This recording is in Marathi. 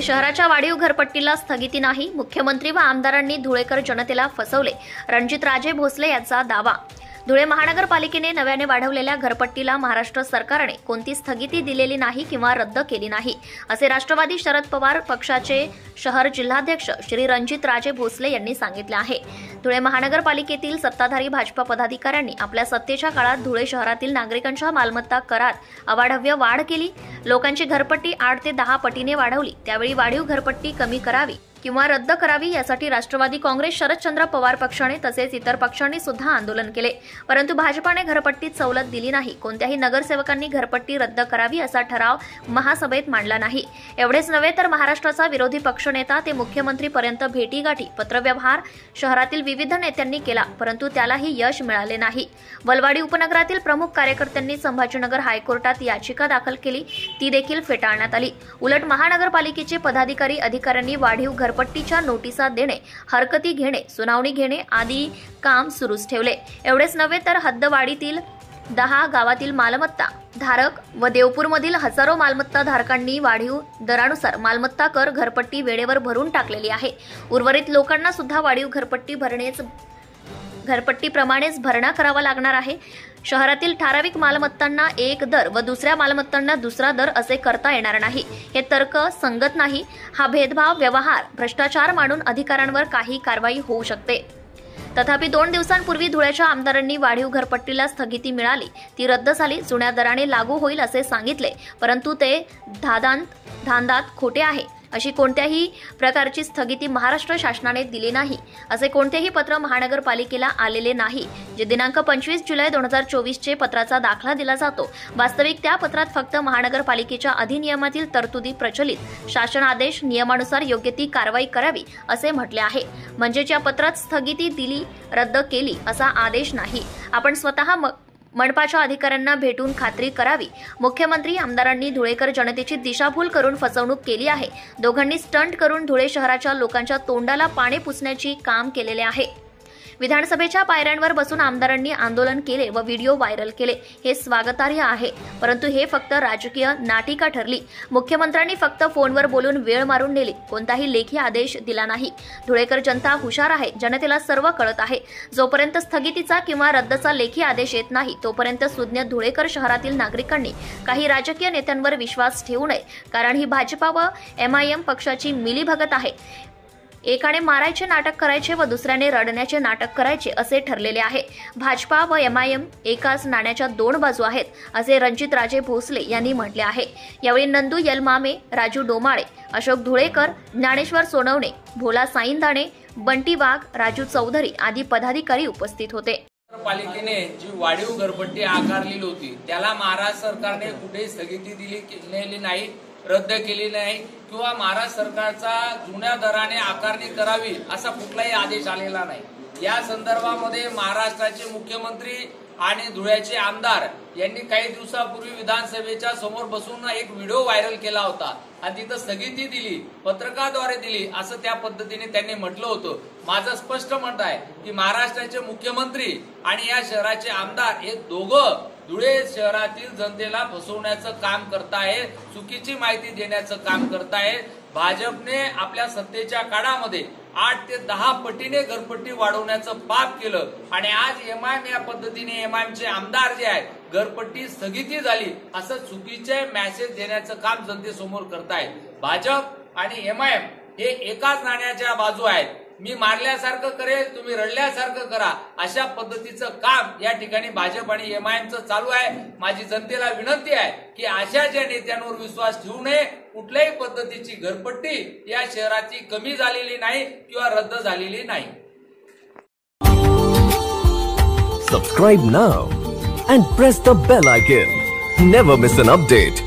शहराच्या वाढीव घरपट्टीला स्थगिती नाही, मुख्यमंत्री व आमदारांनी धुळेकर जनतेला फसवले, रणजितराजे भोसले यांचा दावा। धुळे महानगरपालिकेने नव्याने वाढवलेल्या घरपट्टीला महाराष्ट्र सरकारने कोणती स्थगिती दिलेली नाही किंवा रद्द केली नाही, असे राष्ट्रवादी शरद पवार पक्षाचे शहर जिल्हाध्यक्ष श्री रणजितराजे भोसले यांनी सांगितले आहे। धुळे महानगरपालिकेतील सत्ताधारी भाजपा पदाधिकाऱ्यांनी आपल्या सत्तेच्या काळात धुळे शहरातील नागरिकांच्या मालमत्ता करात अवाढव्य वाढ केली, लोकांची घरपट्टी 8 ते 10 पटीने वाढवली। त्यावेळी वाढीव घरपट्टी कमी करावी किंवा रद्द करावी यासाठी राष्ट्रवादी काँग्रेस शरदचंद्र पवार पक्षाने तसेच इतर पक्षांनी सुद्धा आंदोलन केले, परंतु भाजपाने घरपट्टीत सवलत दिली नाही। कोणत्याही नगरसेवकांनी घरपट्टी रद्द करावी असा ठराव महासभेत मांडला नाही। एवढेच नव्हे तर महाराष्ट्राचा विरोधी पक्षनेता ते मुख्यमंत्रीपर्यंत भेटीगाठी पत्रव्यवहार शहरातील विविध नेत्यांनी केला, परंतु त्यालाही यश मिळाले नाही। वलवाडी उपनगरातील प्रमुख कार्यकर्त्यांनी संभाजीनगर हायकोर्टात याचिका दाखल केली, ती देखील फेटाळण्यात आली। उलट महानगरपालिकेचे पदाधिकारी अधिकाऱ्यांनी वाढीव घरपट्टीच्या नोटिसा देणे, हरकती घेणे, सुनावणी घेणे आदी काम सुरूच ठेवले। एवढेच नव्हे तर हद्दवाढीतील 10 गावातील मालमत्ता धारक व देवपूरमधील हजारो मालमत्ता धारकांनी वाढीव दरानुसार मालमत्ता कर घरपट्टी वेळेवर भरून टाकलेली आहे। उर्वरित लोकांना सुद्धा वाढीव घरपट्टीप्रमाणेच भरणा करावा लागणार आहे। शहरातील ठराविक मालमत्तांना एक दर व दुसऱ्या मालमत्तांना दुसरा दर असे करता येणार नाही, हे तर्क संगत नाही। हा भेदभाव, व्यवहार, भ्रष्टाचार मानून अधिकाऱ्यांवर काही कारवाई होऊ शकते। तथापि 2 दिवसांपूर्वी धुळ्याच्या आमदारांनी वाढीव घरपट्टीला स्थगिती मिळाली, ती रद्द झाली, जुन्या दराने लागू होईल असे सांगितले, परंतु ते धांदात खोटे आहे। अशी कोणत्याही प्रकारची स्थगिती महाराष्ट्र शासनाने दिली नाही, असे कोणतेही पत्र महानगरपालिकेला आलेले नाही, जे दिनांक 25 जुलै 2024 चे पत्राचा दाखला दिला जातो। वास्तविक त्या पत्रात फक्त महानगरपालिकेच्या अधिनियमातील तरतुदी प्रचलित शासन आदेश नियमानुसार योग्य ती कारवाई करावी असे म्हटले आहे। म्हणजेच या पत्रात स्थगिती दिली, रद्द केली असा आदेश नाही। आपण स्वतः मनपाच्या अधिकाऱ्यांना भेटून खात्री करावी। मुख्यमंत्री आमदारांनी धुळेकर जनतेची दिशाभूल करून फसवणूक केली आहे। दोघांनी स्टंट करून धुळे शहराच्या लोकांच्या तोंडाला पाणी पुसण्याची काम केलेले आहे। विधानसभेच्या पायऱ्यांवर बसून आमदारांनी आंदोलन केले व व्हिडिओ व्हायरल केले, हे स्वागतार्ह आहे, परंतु हे फक्त राजकीय नाटिका ठरली। मुख्यमंत्र्यांनी फक्त फोनवर बोलून वेळ मारून नेली, कोणताही लेखी आदेश दिला नाही। धुळेकर जनता हुशार आहे, जनतेला सर्व कळत आहे। जोपर्यंत स्थगितीचा किंवा रद्दचा लेखी आदेश येत नाही तोपर्यंत सुज्ञ धुळेकर शहरातील नागरिकांनी काही राजकीय नेत्यांवर विश्वास ठेवू नये, कारण ही भाजपा व MIM पक्षाची मिलीभगत आहे। एकाने मारायचे नाटक करायचे व दुसऱ्याने रडण्याचे नाटक करायचे असे ठरलेले आहे। भाजपा व MIM एकाच नाण्याच्या 2 बाजू आहेत, असे रणजितराजे भोसले यांनी म्हटले आहे। यावेळी नंदू यलमामे, राजू डोमाळे, अशोक धुळेकर, ज्ञानेश्वर सोनवणे, भोला साईंदाणे, बंटी वाघ, राजू चौधरी आदी पदाधिकारी उपस्थित होते। पालिकेने जी वाढीव घरपट्टी आकारलेली होती त्याला महाराष्ट्र सरकारने कुठेही स्थगिती दिलेली नाही, रद्द केली नाही किंवा महाराष्ट्र सरकारचा जुन्या दराने आकारणी करावी असा कुठलाही आदेश आलेला नाही। या संदर्भामध्ये महाराष्ट्राचे मुख्यमंत्री आणि धुळ्याचे आमदार यांनी काही दिवसापूर्वी विधानसभेच्या समोर बसून एक व्हिडिओ व्हायरल केला होता आणि तिथं स्थगिती दिली, पत्रकाद्वारे दिली असं त्या पद्धतीने त्यांनी म्हटलं होतं। माझं स्पष्ट मत आहे की महाराष्ट्राचे मुख्यमंत्री आणि या शहराचे आमदार हे दोघं धुळे शहरातील जनतेला फसवण्याचं काम करताय, चुकीची माहिती देण्याचं काम करताय। भाजपने आपल्या सत्तेच्या काळामध्ये 8 ते 10 पटीने घरपट्टी वाढवण्याचं पाप केलं आणि आज MIM या पद्धतीने MIMचे आमदार जे आहेत घरपट्टी स्थगिती झाली असं चुकीचे मेसेज देण्याचं काम जनतेसमोर करतायत। भाजप आणि MIM हे एकाच नाण्याच्या बाजू आहेत। मी मारल्यासारखं करेल, तुम्ही रडल्यासारखं करा, अशा पद्धतीचं काम या ठिकाणी भाजप आणि MIMचं चालू आहे। माझी जनतेला विनंती आहे की अशा ज्या नेत्यांवर विश्वास ठेवू नये। कुठल्याही पद्धतीची घरपट्टी या शहराची कमी झालेली नाही किंवा रद्द झालेली नाही। Subscribe now and press the bell icon. Never miss an update.